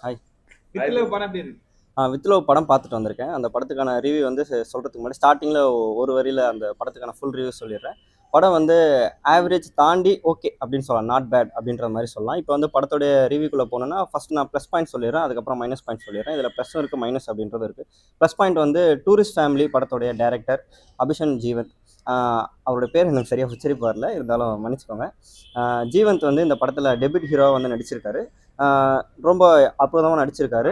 Hi. வித்ல படம் எப்படி இருக்கு? வித் லவ் படம் பார்த்துட்டு வந்திருக்கேன். அந்த படத்துக்கான ரிவ்யூ வந்து சொல்றதுக்கு முன்னாடி ஸ்டார்ட்டிங்கில ஒரு வரியில அந்த படத்துக்கான ஃபுல் ரிவ்யூ சொல்லிடுறேன். படம் வந்து ஆவரேஜ் தாண்டி ஓகே அப்படின்னு சொல்லலாம். நாட் பேட் அப்படின்ற மாரி சொல்லலாம். இப்போ வந்து படத்துடைய ரிவ்யூக்குள்ள போனோம்னா, ஃபர்ஸ்ட் நான் ப்ளஸ் பாயிண்ட் சொல்லிடுறேன். அதுக்கப்புறம் மைனஸ் பாயிண்ட் சொல்லிடுறேன். இதில ப்ளஸும் இருக்கு, மைனஸ் அப்படின்றதும் இருக்கு. ப்ளஸ் பாயிண்ட் வந்து டூரிஸ்ட் ஃபேமிலி படத்துடைய டைரக்டர் அபிஷன் ஜீவந்த். ஆ அவருடைய பேர் எனக்கு சரியா உச்சரிப்பு வரல. இருந்தாலும் மன்னிச்சுக்கோங்க. ஜீவந்த் வந்து இந்த படத்துல டெபியூட் ஹீரோவா வந்து நடிச்சிருக்காரு. ரொம்ப அற்புதமா நடிச்சிருக்காரு.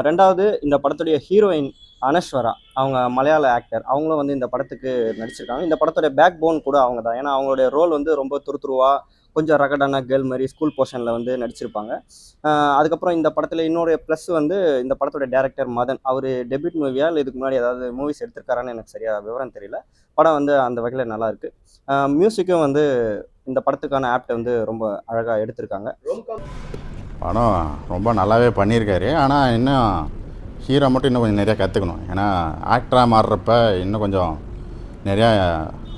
2வது இந்த படத்துடைய ஹீரோயின் அனஸ்வரா. அவங்க மலையாள ஆக்டர். அவங்களும் வந்து இந்த படத்துக்கு நடிச்சிருக்காங்க. இந்த படத்துடைய பேக் போன் கூட அவங்க தான். ஏன்னா அவங்களுடைய ரோல் வந்து ரொம்ப துருதுருவா, கொஞ்சம் ரகடான கேர்ள் மாரி ஸ்கூல் போர்ஷன்ல வந்து நடிச்சிருப்பாங்க. அதுக்கப்புறம் இந்த படத்துல இன்னொரு ப்ளஸ் வந்து இந்த படத்துடைய டைரக்டர் மதன். அவரு டெபியூட் மூவியா இல்ல இதுக்கு முன்னாடி ஏதாவது மூவிஸ் எடுத்திருக்காரான்னு எனக்கு சரியா விவரம் தெரியல. படம் வந்து அந்த வகையில நல்லா இருக்கு. மியூசிக்கும் வந்து இந்த படத்துக்கான ஆப்ட் வந்து ரொம்ப அழகா எடுத்திருக்காங்க. படம் ரொம்ப நல்லாவே பண்ணியிருக்காரு. ஆனால் இன்னும் ஹீரோ மட்டும் இன்னும் கொஞ்சம் நிறையா கற்றுக்கணும். ஏன்னா ஆக்டராக மாறுறப்ப இன்னும் கொஞ்சம் நிறையா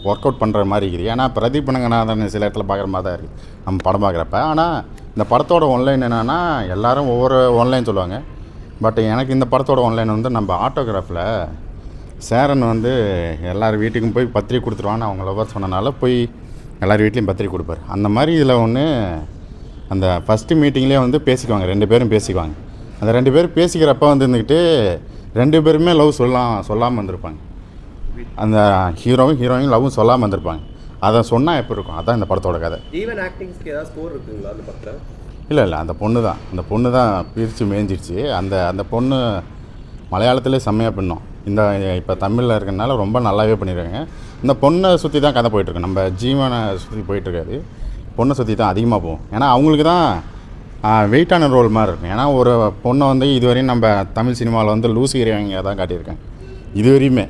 ஒர்க் அவுட் பண்ணுற மாதிரி இருக்குது. ஏன்னா பிரதீப் ரங்கநாதன் சில இடத்துல பார்க்குற மாதிரி தான் இருக்குது நம்ம படம் பார்க்குறப்ப. ஆனால் இந்த படத்தோட ஒன்லைன் என்னென்னா, எல்லோரும் ஒவ்வொரு ஒன்லைன் சொல்லுவாங்க. பட் எனக்கு இந்த படத்தோட ஒன்லைன் வந்து நம்ம ஆட்டோகிராஃபில் சேரன் வந்து எல்லார் வீட்டுக்கும் போய் பத்திரிக்கை கொடுத்துருவான்னு அவங்க லவர் சொன்னனால போய் எல்லார் வீட்லேயும் பத்திரிக்கை கொடுப்பார். அந்த மாதிரி இதில் ஒன்று அந்த ஃபஸ்ட்டு மீட்டிங்லேயே வந்து பேசிக்குவாங்க, 2 பேரும் பேசிக்குவாங்க. அந்த 2 பேரும் பேசிக்கிறப்ப வந்து இருந்துக்கிட்டு 2 பேருமே லவ் சொல்லாமல் வந்திருப்பாங்க. அந்த ஹீரோயின் லவ்வும் சொல்லாமல் வந்திருப்பாங்க. அதை சொன்னால் எப்படி இருக்கும்? அதான் இந்த படத்தோட கதை. ஈவன் ஆக்டிங்ஸ்க்கு ஏதாவது ஸ்கோர் இருக்குங்களா அந்த படத்தில்? இல்லை அந்த பொண்ணு தான் பிரித்து மேய்ஞ்சிடுச்சு. அந்த பொண்ணு மலையாளத்திலே செம்மையாக பண்ணோம். இந்த இப்போ தமிழில் இருக்கிறதுனால ரொம்ப நல்லாவே பண்ணியிருக்காங்க. இந்த பொண்ணை சுற்றி தான் கதை போயிட்டுருக்கு. நம்ம ஜீவனை சுற்றி போயிட்டுருக்காது, பொண்ணை சுற்றி தான் அதிகமாக போகும். ஏன்னா அவங்களுக்கு தான் வெயிட்டான ரோல் மாதிரி இருக்கும். ஏன்னா ஒரு பொண்ணை வந்து இதுவரையும் நம்ம தமிழ் சினிமாவில் வந்து லூசி ஹீரோயிங்க தான் காட்டியிருக்காங்க இதுவரையுமே.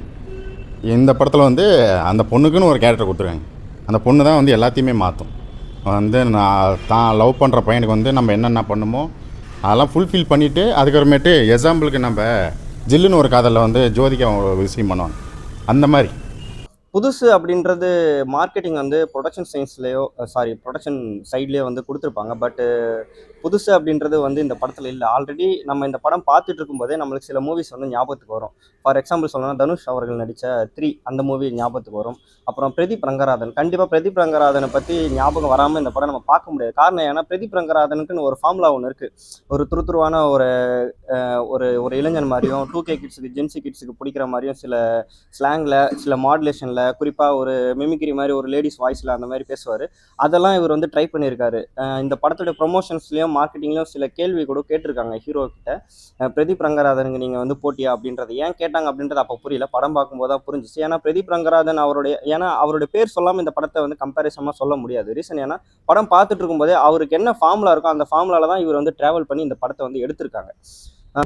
இந்த படத்தில் வந்து அந்த பொண்ணுக்குன்னு ஒரு கேரக்டர் கொடுத்துருக்காங்க. அந்த பொண்ணு தான் வந்து எல்லாத்தையுமே மாற்றும். வந்து நான் தான் லவ் பண்ணுற பையனுக்கு வந்து நம்ம என்னென்ன பண்ணுமோ அதெல்லாம் ஃபுல்ஃபில் பண்ணிவிட்டு அதுக்கப்புறமேட்டு எக்ஸாம்பிளுக்கு நம்ம ஜில்லுன்னு ஒரு காதலில் வந்து ஜோதிகா ஒரு விஷயம் பண்ணுவாங்க. அந்த மாதிரி புதுசு அப்படின்றது மார்க்கெட்டிங் வந்து ப்ரொடக்ஷன் சைட்லேயே வந்து கொடுத்துருப்பாங்க. பட்டு புதுசு அப்படின்றது வந்து இந்த படத்தில் இல்லை. ஆல்ரெடி நம்ம இந்த படம் பார்த்துட்டு இருக்கும்போதே நம்மளுக்கு சில மூவிஸ் வந்து ஞாபகத்துக்கு வரும். ஃபார் எக்ஸாம்பிள் சொல்லணும்னா தனுஷ் அவர்கள் நடித்த 3 அந்த மூவி ஞாபகத்துக்கு வரும். அப்புறம் பிரதீப் ரங்கராஜன். கண்டிப்பாக பிரதீப் ரங்கராஜனை பற்றி ஞாபகம் வராமல் இந்த படம் நம்ம பார்க்க முடியாது. காரணம் ஏன்னா பிரதீப் ரங்கராஜனுக்குன்னு ஒரு ஃபார்முலா ஒன்று இருக்குது. ஒரு துருதுருவான ஒரு ஒரு இளைஞன் மாதிரியும் 2K கிட்ஸுக்கு ஜென்சி கிட்ஸுக்கு பிடிக்கிற மாதிரியும் சில ஸ்லாங்கில் சில மாடுலேஷனில் குறிப்பாக ஒரு மிமிக்ரி மாதிரி ஒரு லேடிஸ் வாய்ஸில் அந்த மாதிரி பேசுவார். அதெல்லாம் இவர் வந்து ட்ரை பண்ணியிருக்காரு. இந்த படத்துடைய ப்ரொமோஷன்ஸ்லேயும் மார்க்கெட்டிங்லேயும் சில கேள்வி கூட கேட்டிருக்காங்க ஹீரோ கிட்ட. பிரதீப் ரங்கராஜனுக்கு நீங்கள் வந்து போட்டியா அப்படின்றது ஏன் கேட்டாங்க அப்படின்றது அப்போ புரியல. படம் பார்க்கும்போது தான் புரிஞ்சிச்சு. ஏன்னா பிரதீப் ரங்கராஜன் அவருடைய பேர் சொல்லாமல் இந்த படத்தை வந்து கம்பேரிசமாக சொல்ல முடியாது. ரீசன் ஏன்னா படம் பார்த்துட்டு இருக்கும்போதே அவருக்கு என்ன ஃபார்முலா இருக்கோ அந்த ஃபார்முலாவில் தான் இவர் வந்து ட்ராவல் பண்ணி இந்த படத்தை வந்து எடுத்திருக்காங்க.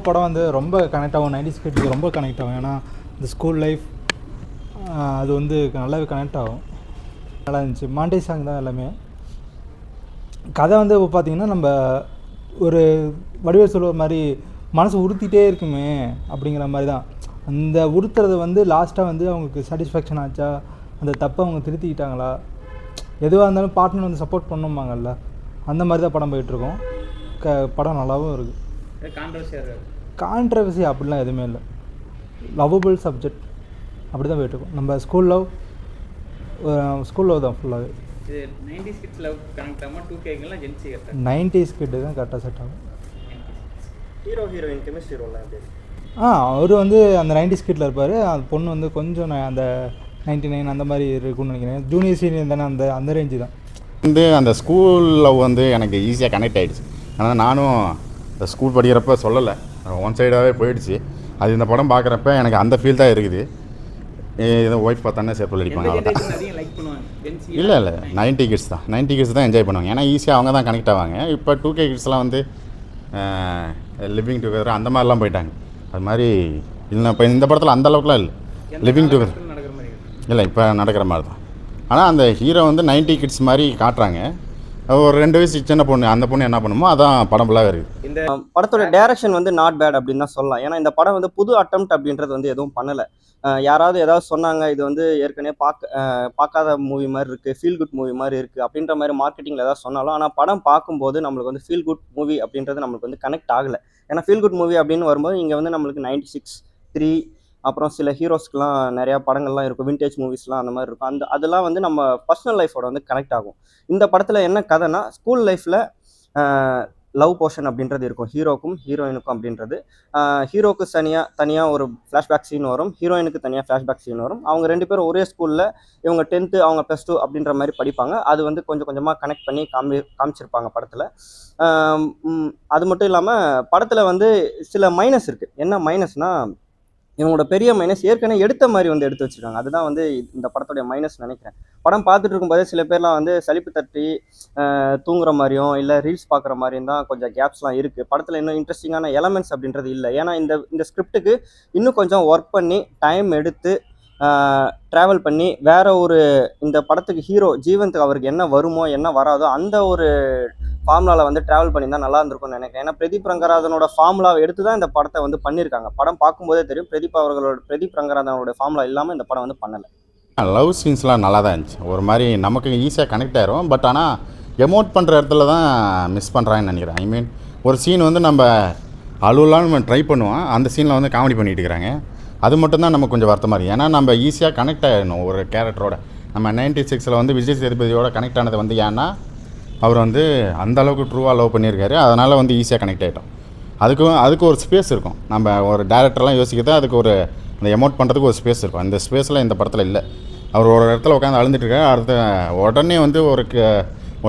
படம் வந்து ரொம்ப கனெக்ட் ஆகும். 90s கிட்ஸுக்கு ரொம்ப கனெக்ட் ஆகும். ஏன்னா இந்த ஸ்கூல் லைஃப் அது வந்து நல்லாவே கனெக்ட் ஆகும். நல்லா இருந்துச்சு. மாண்டே சாங் தான் எல்லாமே. கதை வந்து இப்போ பார்த்திங்கன்னா நம்ம ஒரு வடிவேல் சொல்லுற மாதிரி மனசு உறுத்திட்டே இருக்குமே அப்படிங்கிற மாதிரி தான். அந்த உறுத்துறது வந்து லாஸ்ட்டாக வந்து அவங்களுக்கு சாட்டிஸ்ஃபேக்ஷன் ஆச்சா, அந்த தப்பை அவங்க திருத்திக்கிட்டாங்களா, எதுவாக இருந்தாலும் பார்ட்னர் வந்து சப்போர்ட் பண்ணுவாங்கல்ல, அந்த மாதிரி தான் படம் போயிட்டுருக்கோம். படம் நல்லாவும் இருக்குது. கான்ட்ரவர்சி அப்படிலாம் எதுவுமே இல்லை. லவ்வபிள் சப்ஜெக்ட் அப்படி தான் போயிட்டுருக்கோம். நம்ம ஸ்கூல் லவ் தான் ஃபுல்லாகவே. 90s கிட்ஸ் லவ் கனெக்ட் ஆகாம 2Kங்களா ஜென்சி கரெக்ட்டா? 90s கிட் தான் கரெக்டாக செட் ஆகும். ஹீரோயின் கெமிஸ்ட்ரி ரோல்லாம் எப்படி? அவர் வந்து அந்த 90s கிட்டில் இருப்பார். அந்த பொண்ணு வந்து கொஞ்சம் அந்த 99 அந்த மாதிரி இருக்குன்னு நினைக்கிறேன். ஜூனியர் சீனியர் தானே, அந்த ரேஞ்சு தான். வந்து அந்த ஸ்கூல் லவ் வந்து எனக்கு ஈஸியாக கனெக்ட் ஆகிடுச்சு. ஆனால் நானும் இந்த ஸ்கூல் படிக்கிறப்ப சொல்லலை, ஒன் சைடாகவே போயிடுச்சு. அது இந்த படம் பார்க்குறப்ப எனக்கு அந்த ஃபீல் தான் இருக்குது. இதை ஒய்ஃப் பார்த்தானே சேர்ப்பு அடிப்பாங்க. இல்லை 90 கிட்ஸ் தான் என்ஜாய் பண்ணுவாங்க. ஏன்னா ஈஸியாக அவங்க தான் கனெக்ட் ஆவாங்க. இப்போ 2K கிட்ஸ்லாம் வந்து லிவிங் டுகெதர் அந்த மாதிரிலாம் போயிட்டாங்க. அது மாதிரி இல்லை. இப்போ இந்த படத்தில் அந்த அளவுக்குலாம் இல்லை. லிவிங் டுகெதர் இல்லை, இப்போ நடக்கிற மாதிரி தான். ஆனால் அந்த ஹீரோ வந்து 90 கிட்ஸ் மாதிரி காட்டுறாங்க. ஒரு 2 வயசு சின்ன பொண்ணு, அந்த பொண்ணு என்ன பண்ணுமோ அதான் படம் ஃபுல்லாக இருக்குது. இந்த படத்தோட டைரக்ஷன் வந்து நாட் பேட் அப்படின்னு தான் சொல்லலாம். ஏன்னா இந்த படம் வந்து புது அட்டெம்ப்ட் அப்படின்றது வந்து எதுவும் பண்ணலை. யாராவது ஏதாவது சொன்னாங்க இது வந்து ஏற்கனவே பார்க்காத மூவி மாதிரி இருக்குது, ஃபீல் குட் மூவி மாதிரி இருக்குது அப்படின்ற மாதிரி மார்க்கெட்டிங்கில் ஏதாவது சொன்னாலும், ஆனால் படம் பார்க்கும்போது நம்மளுக்கு வந்து ஃபீல் குட் மூவி அப்படின்றது நம்மளுக்கு வந்து கனெக்ட் ஆகலை. ஏன்னா ஃபீல் குட் மூவி அப்படின்னு வரும்போது இங்கே வந்து நம்மளுக்கு 96, 3 அப்புறம் சில ஹீரோஸ்க்குலாம் நிறையா படங்கள்லாம் இருக்கும், விண்டேஜ் மூவிஸ்லாம் அந்த மாதிரி இருக்கும். அதெல்லாம் வந்து நம்ம பர்சனல் லைஃபோட வந்து கனெக்ட் ஆகும். இந்த படத்தில் என்ன கதைனா, ஸ்கூல் லைஃப்பில் லவ் போர்ஷன் அப்படின்றது இருக்கும், ஹீரோக்கும் ஹீரோயினுக்கும் அப்படின்றது. ஹீரோக்கு தனியாக ஒரு ஃப்ளாஷ்பேக் சீன் வரும், ஹீரோயினுக்கு தனியாக ஃப்ளாஷ்பேக் சீன் வரும். அவங்க 2 பேரும் ஒரே ஸ்கூலில், இவங்க 10th அவங்க +2 அப்படின்ற மாதிரி படிப்பாங்க. அது வந்து கொஞ்சம் கொஞ்சமாக கனெக்ட் பண்ணி காமிச்சிருப்பாங்க படத்தில். அது மட்டும் இல்லாமல் படத்தில் வந்து சில மைனஸ் இருக்குது. என்ன மைனஸ்னால், இவங்களோட பெரிய மைனஸ் ஏற்கனவே எடுத்த மாதிரி வந்து எடுத்து வச்சுருக்காங்க. அதுதான் வந்து இந்த படத்துடைய மைனஸ் நினைக்கிறேன். படம் பார்த்துட்டு இருக்கும்போதே சில பேர்லாம் வந்து சலிப்பு தட்டி தூங்குற மாதிரியும் இல்லை ரீல்ஸ் பார்க்குற மாதிரியும் தான் கொஞ்சம் கேப்ஸ்லாம் இருக்குது. படத்தில் இன்னும் இன்ட்ரெஸ்டிங்கான எலமெண்ட்ஸ் அப்படின்றது இல்லை. ஏன்னா இந்த ஸ்கிரிப்டுக்கு இன்னும் கொஞ்சம் ஒர்க் பண்ணி டைம் எடுத்து ட்ராவல் பண்ணி வேற ஒரு இந்த படத்துக்கு ஹீரோ ஜீவன்த்துக்கு அவருக்கு என்ன வருமோ என்ன வராதோ அந்த ஒரு ஃபார்முலாவில் வந்து ட்ராவல் பண்ணி தான் நல்லா இருந்திருக்கும்னு நினைக்கிறேன். ஏன்னா பிரதீப் ரங்கராஜனோட ஃபார்முலாவை எடுத்து தான் இந்த படத்தை வந்து பண்ணியிருக்காங்க. படம் பார்க்கும்போதே தெரியும், பிரதீப் ரங்கராஜனோட ஃபார்முலா இல்லாமல் இந்த படம் வந்து பண்ணலை. லவ் சீன்ஸ்லாம் நல்லா தான் இருந்துச்சு. ஒரு மாதிரி நமக்கு ஈஸியாக கனெக்ட் ஆயிரும். பட் ஆனால் எமோட் பண்ணுற இடத்துல தான் மிஸ் பண்ணுறாங்கன்னு நினைக்கிறேன். ஐ மீன் ஒரு சீன் வந்து நம்ம அழுவலான்னு நம்ம ட்ரை பண்ணுவோம், அந்த சீனில் வந்து காமெடி பண்ணிட்டு இருக்கிறாங்க. அது மட்டும்தான் நமக்கு கொஞ்சம் வருத்தமாக இருக்குது. ஏன்னா நம்ம ஈஸியாக கனெக்ட் ஆகிடணும் ஒரு கேரக்டரோட. நம்ம 96 வந்து விஜய் சேதுபதியோட கனெக்ட் ஆனது வந்து ஏன்னா அவர் வந்து அந்தளவுக்கு ட்ரூவாக லவ் பண்ணியிருக்காரு. அதனால் வந்து ஈஸியாக கனெக்ட் ஆகிட்டோம். அதுக்கு ஒரு ஸ்பேஸ் இருக்கும். நம்ம ஒரு டேரக்டர்லாம் யோசிக்கிறது அதுக்கு ஒரு அந்த எமோட் பண்ணுறதுக்கு ஒரு ஸ்பேஸ் இருக்கும். அந்த ஸ்பேஸில் இந்த படத்தில் இல்லை. அவர் ஒரு இடத்துல உட்காந்து அழுந்துட்டு இருக்காரு, அடுத்த உடனே வந்து ஒரு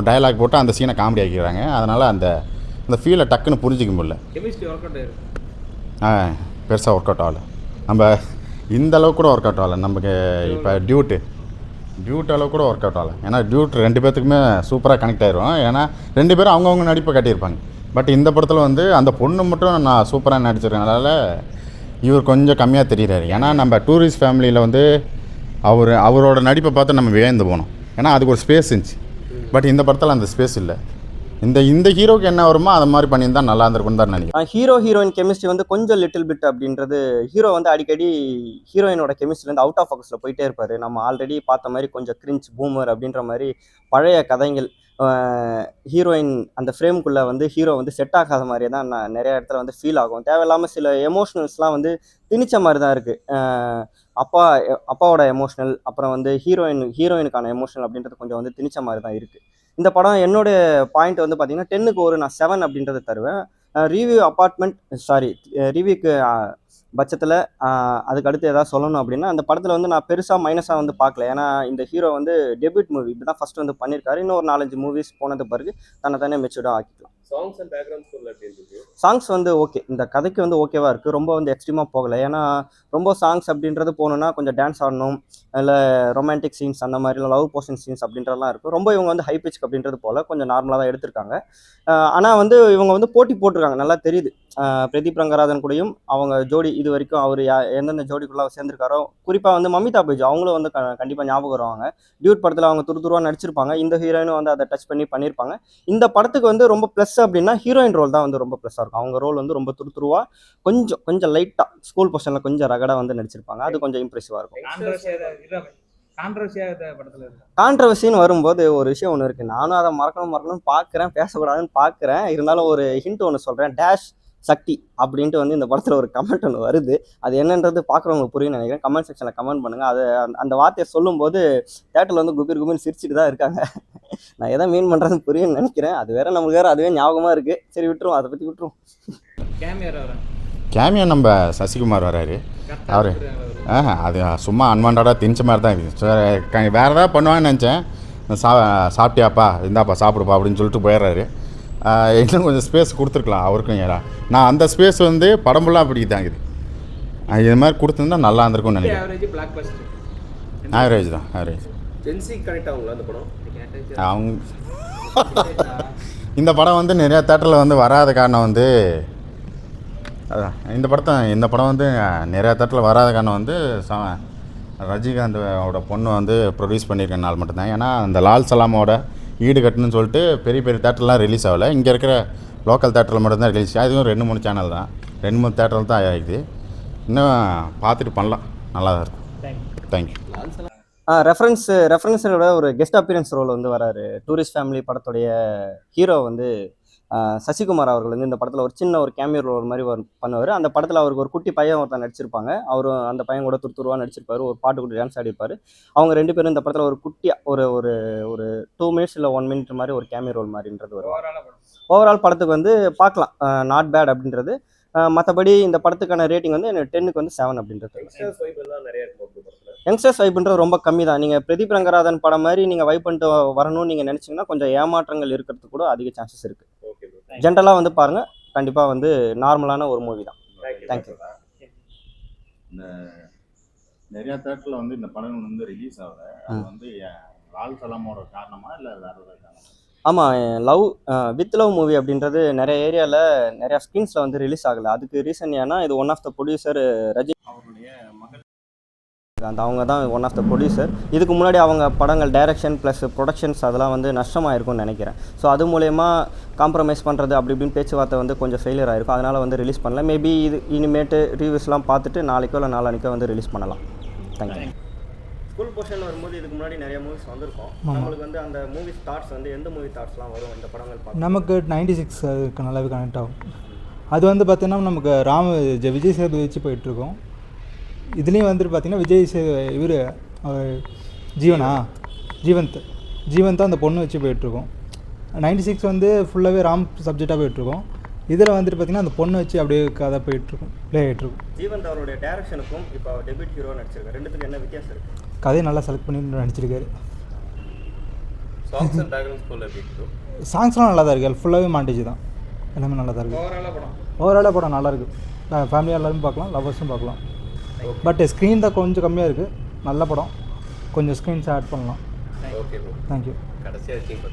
டயலாக் போட்டு அந்த சீனை காமெடி ஆக்கிடுறாங்க. அதனால் அந்த ஃபீலை டக்குன்னு புரிஞ்சிக்க முடியல. கெமிஸ்ட்ரி ஒர்க் அவுட் ஆயிருக்கு. பெருசாக ஒர்க் அவுட் ஆகலை. நம்ம இந்த அளவுக்கு கூட ஒர்க் அவுட் ஆகலை. நமக்கு இப்போ டியூட் அளவு கூட ஒர்க் அவுட் ஆகலை. ஏன்னா டியூட் 2 பேர்த்துக்குமே சூப்பராக கனெக்ட் ஆயிரும். ஏன்னா 2 பேரும் அவங்கவுங்க நடிப்பை காட்டியிருப்பாங்க. பட் இந்த படத்தில் வந்து அந்த பொண்ணு மட்டும் நான் சூப்பராக நடிச்சிருக்கேன். இவர் கொஞ்சம் கம்மியாக தெரிகிறாரு. ஏன்னா நம்ம டூரிஸ்ட் ஃபேமிலியில் வந்து அவரோட நடிப்பை பார்த்து நம்ம வியந்து போனோம். ஏன்னா அதுக்கு ஒரு ஸ்பேஸ் இருந்துச்சு. பட் இந்த படத்தில் அந்த ஸ்பேஸ் இல்லை. இந்த ஹீரோக்கு என்ன வருமோ அதை மாதிரி பண்ணியிருந்தால் நல்லா இருந்திருக்குன்னு தான் நினைக்கிறேன். ஹீரோ ஹீரோயின் கெமிஸ்ட்ரி வந்து கொஞ்சம் லிட்டில் பிட் அப்படின்றது, ஹீரோ வந்து அடிக்கடி ஹீரோயினோட கெமிஸ்ட்ரிலேருந்து அவுட் ஆஃப் ஃபோக்கஸில் போயிட்டே இருப்பார். நம்ம ஆல்ரெடி பார்த்த மாதிரி கொஞ்சம் கிரிஞ்ச் பூமர் அப்படின்ற மாதிரி பழைய கதைகள் ஹீரோயின் அந்த ஃப்ரேம்குள்ளே வந்து ஹீரோ வந்து செட் ஆகாத மாதிரியே தான் நான் நிறைய இடத்துல வந்து ஃபீல் ஆகும். தேவையில்லாமல் சில எமோஷனல்ஸ்லாம் வந்து திணிச்ச மாதிரி தான் இருக்குது. அப்பாவோட எமோஷனல், அப்புறம் வந்து ஹீரோயினுக்கான எமோஷனல் அப்படின்றது கொஞ்சம் வந்து திணிச்ச மாதிரி தான் இருக்குது. இந்த படம் என்னோட பாயிண்ட் வந்து பார்த்தீங்கன்னா 10க்கு நான் 7 அப்படின்றத தருவேன். ரிவ்யூக்கு பட்சத்தில் அதுக்கு அடுத்து எதாவது சொல்லணும் அப்படின்னா, அந்த படத்தில் வந்து நான் பெருசாக மைனஸாக வந்து பார்க்கல. ஏன்னா இந்த ஹீரோ வந்து டெபியூட் மூவி இப்போ தான் ஃபஸ்ட் வந்து பண்ணியிருக்காரு. இன்னும் ஒரு 4-5 மூவிஸ் போனது பிறகு தன்னை மெச்சூர்டாக ஆக்கிக்கலாம். சாங்ஸ் அண்ட் பேக்ரவுண்ட் ஸ்கோர் எப்படி இருந்துச்சு? சாங்ஸ் வந்து ஓகே, இந்த கதைக்கு வந்து ஓகேவா இருக்குது. ரொம்ப வந்து எக்ஸ்ட்ரீமாக போகலை. ஏன்னா ரொம்ப சாங்ஸ் அப்படின்றது போகணுன்னா கொஞ்சம் டான்ஸ் ஆடணும், இல்லை ரொமான்டிக் சீன்ஸ் அந்த மாதிரி லவ் போர்ஷன் சீன்ஸ் அப்படின்றலாம் இருக்கும். ரொம்ப இவங்க வந்து ஹை பிச் அப்படின்றது போல் கொஞ்சம் நார்மலாக தான் எடுத்திருக்காங்க. ஆனால் வந்து இவங்க வந்து போட்டி போட்டிருக்காங்க, நல்லா தெரியுது. பிரதீப் ரங்கராஜன் கூடயும் அவங்க ஜோடி இது வரைக்கும் அவர் எந்தெந்த ஜோடிக்குள்ளே சேர்ந்துருக்காரோ, குறிப்பாக வந்து மமிதா பைஜ் அவங்களும் வந்து கண்டிப்பாக ஞாபகம் வருவாங்க. டியூட் படத்தில் அவங்க துருதுருவாக நடிச்சிருப்பாங்க. இந்த ஹீரோயினும் வந்து அதை டச் பண்ணியிருப்பாங்க. இந்த படத்துக்கு வந்து ரொம்ப ப்ளஸ் அப்படின்னா ஹீரோயின் ரோல் தான் வந்து ரொம்ப ப்ளஸ்ஸாக இருக்கும். அவங்க ரோல் வந்து ரொம்ப துருதுருவாக கொஞ்சம் லைட்டாக ஸ்கூல் பொசிஷனில் கொஞ்சம் ரகடாக வந்து நடிச்சிருப்பாங்க. அது கொஞ்சம் இம்ப்ரெசிவாக இருக்கும். கான்ட்ரவர்சின்னு வரும்போது ஒரு விஷயம் ஒன்று இருக்குது. நானும் அதை மறக்கணும்னு பார்க்குறேன், பேசக்கூடாதுன்னு பார்க்குறேன். இருந்தாலும் ஒரு ஹிண்ட் ஒன்று சொல்கிறேன். டேஷ் சக்தி அப்படின்ட்டு வந்து இந்த படத்தில் ஒரு கமெண்ட் ஒன்று வருது. அது என்னன்றது பார்க்குறவங்களுக்கு புரியும்னு நினைக்கிறேன். கமெண்ட் செக்ஷனில் கமெண்ட் பண்ணுங்கள். அது அந்த வார்த்தையை சொல்லும்போது தேட்டரில் வந்து குபின்னு சிரிச்சுட்டு தான் இருக்காங்க. நான் எதை மீன் பண்ணுறதுன்னு புரியும்னு நினைக்கிறேன். அது வேறு நம்மளுக்கு வேறு அதுவே ஞாபகமாக இருக்குது. சரி விட்டுருவோம், அதை பற்றி விட்டுருவோம். கேமியா நம்ம சசிகுமார் வராரு. அவர் அது சும்மா அன்வான்டாக திணிச்ச மாதிரி தான் இருக்குது. வேறு ஏதாவது பண்ணுவாங்கன்னு நினச்சேன். சாப்பிட்டியாப்பா, இந்தாப்பா சாப்பிடுப்பா அப்படின்னு சொல்லிட்டு போயிடுறாரு. இன்னும் கொஞ்சம் ஸ்பேஸ் கொடுத்துருக்கலாம் அவருக்கும். நான் அந்த ஸ்பேஸ் வந்து படம் ஃபுல்லாக அப்படி தாங்குது. இது மாதிரி கொடுத்துருந்தா நல்லா இருந்திருக்கும்னு நினைக்கிறேன். ஆவரேஜ் தான், ஆவரேஜ். ஜென்சி கனெக்ட் ஆகுங்களா இந்த படம்? அவங்க இந்த படம் வந்து நிறையா தேட்டரில் வந்து வராத காரணம் வந்து அதான் இந்த படம் வந்து நிறையா தேட்டரில் வராத காரணம் வந்து ரஜினிகாந்தோட பொண்ணு வந்து ப்ரொடியூஸ் பண்ணியிருக்கனால மட்டும்தான். ஏன்னா அந்த லால் சலாமோட ஈடு கட்டணும்னு சொல்லிட்டு பெரிய தேட்டர்லாம் ரிலீஸ் ஆகலை. இங்கே இருக்கிற லோக்கல் தேட்டரில் மட்டும்தான் ரிலீஸ் ஆகுது. அதுவும் 2-3 சேனல் தான், 2-3 தேட்டரில் தான் ஆகிடுது. இன்னும் பார்த்துட்டு பண்ணலாம், நல்லா தான் இருக்கும். தேங்க்யூ. ரெஃபரன்ஸோட ஒரு கெஸ்ட் அப்பியரன்ஸ் ரோல் வந்து வராரு. டூரிஸ்ட் ஃபேமிலி படத்துடைய ஹீரோ வந்து சசிகுமார் அவர்கள் வந்து இந்த படத்தில் ஒரு சின்ன ஒரு கேமியோ ரோல் மாதிரி பண்ணுவார். அந்த படத்தில் அவருக்கு ஒரு குட்டி பையன் ஒருத்தன் நடிச்சிருப்பாங்க. அவரும் அந்த பையன் கூட துருதுருவாக நடிச்சிருப்பாரு. ஒரு பாட்டு கூட டான்ஸ் ஆடிப்பார். அவங்க 2 பேரும் இந்த படத்தில் ஒரு குட்டியாக ஒரு ஒரு ஒரு 2 மினிட்ஸ் இல்லை 1 மினிட் மாதிரி ஒரு கேமியோ ரோல் மாதிரின்றது வரும். ஓவரால் படத்துக்கு வந்து பார்க்கலாம், நாட் பேட் அப்படின்றது. மற்றபடி இந்த படத்துக்கான ரேட்டிங் வந்து 10க்கு வந்து 7 அப்படின்றது. யங்ஸ்டர்ஸ் வைப் எல்லாம் நிறைய இருக்கும் அப்படி படத்துல. யங்ஸ்டர்ஸ் வைப்ன்றது ரொம்ப கம்மி தான். நீங்கள் பிரதீப் ரங்கராஜன் படம் மாதிரி நீங்கள் வைப் பண்ணிட்டு வரணும்னு நீங்கள் நினச்சிங்கன்னா கொஞ்சம் ஏமாற்றங்கள் இருக்கிறதுக்கு கூட அதிக சான்சஸ் இருக்குது. Okay bro. ஜென்ரலாக வந்து பாருங்கள், கண்டிப்பாக வந்து நார்மலான ஒரு மூவி தான். தேங்க்யூ. இந்த நிறையா தேட்டரில் வந்து இந்த படம் வந்து ரிலீஸ் ஆகல. அது வந்து லால் சலாமோட காரணமா இல்லை வேற ஏதாவது காரணமா? ஆமாம், லவ் வித் லவ் மூவி அப்படின்றது நிறைய ஏரியாவில் நிறையா ஸ்க்ரீன்ஸில் வந்து ரிலீஸ் ஆகலை. அதுக்கு ரீசன் ஏன்னா இது one of the producer Rajini அவருடைய மகள், அவங்க தான் ஒன் ஆஃப் த ப்ரொடியூசர். இதுக்கு முன்னாடி அவங்க படங்கள் டைரக்ஷன் ப்ளஸ் ப்ரொடக்ஷன்ஸ் அதெல்லாம் வந்து நஷ்டமாக இருக்கும்னு நினைக்கிறேன். ஸோ அது மூலயமா காம்ப்ரமைஸ் பண்ணுறது அப்படி இப்படின்னு பேச்சுவார்த்தை வந்து கொஞ்சம் ஃபெயிலியர் ஆகிருக்கும். அதனால் வந்து ரிலீஸ் பண்ணல. மேபி இது இனிமேட்டு ரிவ்யூஸ்லாம் பார்த்துட்டு நாளைக்கோ இல்லை நாளானிக்கோ வந்து ரிலீஸ் பண்ணலாம். தேங்க்யூ. ஸ்கூல் போர்ஷன் வரும்போது இதுக்கு முன்னாடி நிறைய மூவிஸ் வந்திருக்கும். நம்மளுக்கு வந்து அந்த மூவி தாட்ஸ் வந்து எந்த மூவி தாட்ஸ்லாம் வரும் இந்த படங்கள் பார்த்து? நமக்கு 96 அதுக்கு நல்லாவே கனெக்ட் ஆகும். அது வந்து பார்த்திங்கன்னா நமக்கு விஜய் சேதுபதி வச்சு போயிட்டுருக்கோம். இதுலேயும் வந்துட்டு பார்த்திங்கன்னா இவர் ஜீவந்த் அந்த பொண்ணு வச்சு போயிட்டுருக்கோம். 96 வந்து ஃபுல்லாகவே ராம் சப்ஜெக்டாக போயிட்டுருக்கோம். இதில் வந்துட்டு பார்த்திங்கன்னா அந்த பொண்ணு வச்சு அப்படியே கதை போயிட்டுருக்கும், ப்ளே ஆகிட்டுருக்கும். ஜீவந்த் அவருடைய டேரக்ஷனுக்கும் இப்போ அவர் டெபியூட் ஹீரோ நடிச்சிருக்காரு, ரெண்டுத்துக்கு என்ன வித்தியாசம் இருக்குது? கதையை நல்லா செலக்ட் பண்ணி நடிச்சிருக்காரு. சாங்ஸ் அண்ட் பேக்ரவுண்ட் ஸ்கோர் எப்படி ப்ரோ? சாங்ஸ்லாம் நல்லா தான் இருக்குது. ஃபுல்லாகவே மாண்டேஜ் தான், எல்லாமே நல்லா தான் இருக்குது. ஓவராலாக படம் நல்லாயிருக்கு. ஃபேமிலியாக எல்லாரும் பார்க்கலாம், லவர்ஸும் பார்க்கலாம். பட் ஸ்க்ரீன் தான் கொஞ்சம் கம்மியாக இருக்குது. நல்ல படம், கொஞ்சம் ஸ்க்ரீன்ஸ் ஆட் பண்ணலாம். Okay bro. தேங்க்யூ. கடைசியாக இருக்கீங்க.